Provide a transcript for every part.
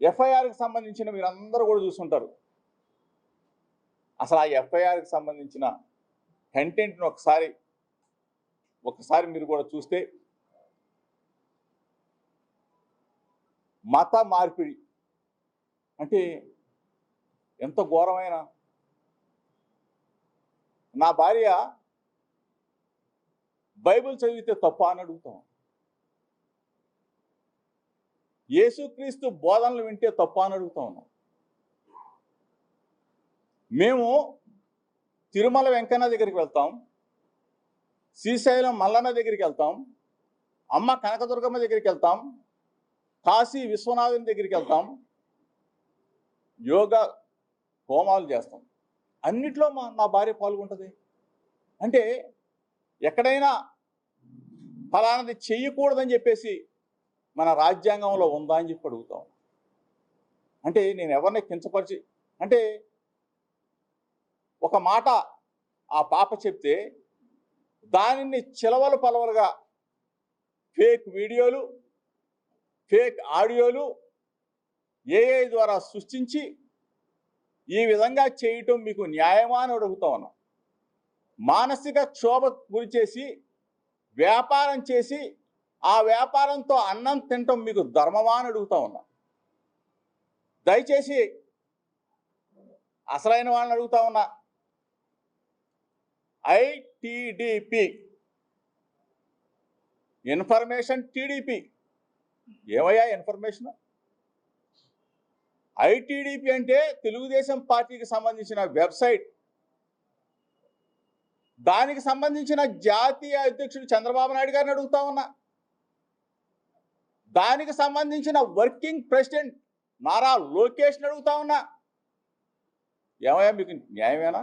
ఎఫ్ఐఆర్కి సంబంధించిన మీరందరూ కూడా చూసుంటారు. అసలు ఆ ఎఫ్ఐఆర్కి సంబంధించిన కంటెంట్ని ఒకసారి మీరు కూడా చూస్తే మత మార్పిడి అంటే ఎంత ఘోరమైన. నా భార్య బైబిల్ చదివితే తప్ప అని అడుగుతాం. యేసుక్రీస్తు బోధనలు వింటే తప్ప అని అడుగుతా ఉన్నాం. మేము తిరుమల వెంకన్న దగ్గరికి వెళ్తాం, శ్రీశైలం మల్లన్న దగ్గరికి వెళ్తాం, అమ్మ కనకదుర్గమ్మ దగ్గరికి వెళ్తాం, కాశీ విశ్వనాథుని దగ్గరికి వెళ్తాం, యోగా హోమాలు చేస్తాం. అన్నిట్లో నా భార్య పాల్గొంటుంది. అంటే ఎక్కడైనా ఫలానది చెయ్యకూడదని చెప్పేసి మన రాజ్యాంగంలో ఉందా అని చెప్పి అడుగుతాం. అంటే నేను ఎవరిని కించపరిచి అంటే ఒక మాట ఆ పాప చెప్తే దానిని చిలవలు పలవలుగా ఫేక్ వీడియోలు, ఫేక్ ఆడియోలు ఏఐ ద్వారా సృష్టించి ఈ విధంగా చేయటం మీకు న్యాయమా అని అడుగుతా ఉన్నా. మానసిక క్షోభ గురి చేసి వ్యాపారం చేసి ఆ వ్యాపారంతో అన్నం తినటం మీకు ధర్మమా అని అడుగుతా ఉన్నా. దయచేసి అసలైన వాళ్ళని అడుగుతా ఉన్నా. ఐటిడిపి ఇన్ఫర్మేషన్ టీడీపీ ఏమయ్యా ఇన్ఫర్మేషన్? ఐటిడిపి అంటే తెలుగుదేశం పార్టీకి సంబంధించిన వెబ్సైట్. దానికి సంబంధించిన జాతీయ అధ్యక్షుడు చంద్రబాబు నాయుడు గారిని అడుగుతా ఉన్నా. దానికి సంబంధించిన వర్కింగ్ ప్రెసిడెంట్ నారా లోకేష్ని అడుగుతా ఉన్నా. ఏమయ్యా మీకు న్యాయమేనా?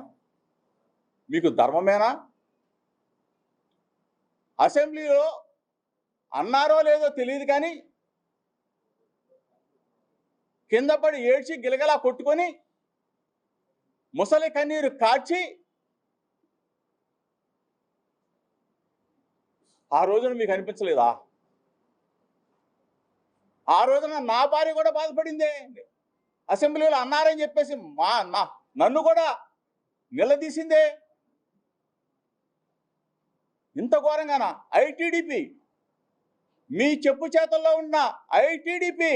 మీకు ధర్మమేనా? అసెంబ్లీలో అన్నారో లేదో తెలియదు కానీ కింద పడి ఏడ్చి గిలగలా కొట్టుకొని ముసలి కన్నీరు కార్చి ఆ రోజున మీకు అనిపించలేదా? ఆ రోజున నా భార్య కూడా బాధపడిందే. అసెంబ్లీలో అన్నారని చెప్పేసి నన్ను కూడా నిలదీసిందే. ఇంత ఘోరంగానా? ఐటిడిపి మీ చెప్పు చేతుల్లో ఉన్న ఐటిడిపి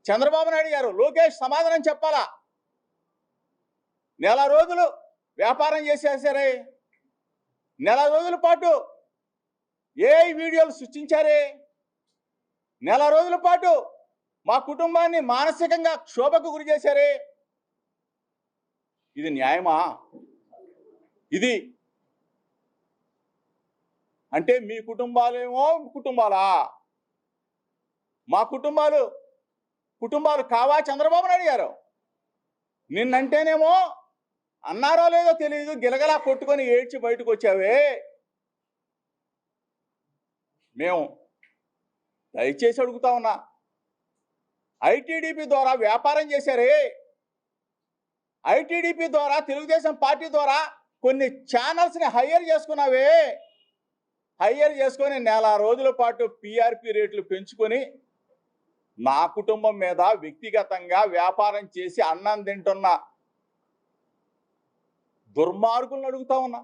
చంద్రబాబు నాయుడు గారు, లోకేష్ సమాధానం చెప్పాలా? నెల రోజులు వ్యాపారం చేసేసారే, నెల రోజుల పాటు ఏఐ వీడియోలు సృష్టించారే, నెల రోజుల పాటు మా కుటుంబాన్ని మానసికంగా క్షోభకు గురి చేశారే. ఇది న్యాయమా? ఇది అంటే మీ కుటుంబాలేమో కుటుంబాలా? మా కుటుంబాలు కావా చంద్రబాబు నాయుడు గారు? నిన్నంటేనేమో అన్నారో లేదో తెలియదు గిలగలా కొట్టుకొని ఏడ్చి బయటకు వచ్చావే. మేము దయచేసి అడుగుతా ఉన్నా, ఐటిడిపి ద్వారా వ్యాపారం చేశారే, ఐటిడిపి ద్వారా తెలుగుదేశం పార్టీ ద్వారా కొన్ని ఛానల్స్ని హైర్ చేసుకున్నావే. హైర్ చేసుకొని నెల రోజుల పాటు పిఆర్పి రేట్లు పెంచుకొని నా కుటుంబం మీద వ్యక్తిగతంగా వ్యాపారం చేసి అన్నం తింటున్న దుర్మార్గులను అడుగుతా ఉన్నా.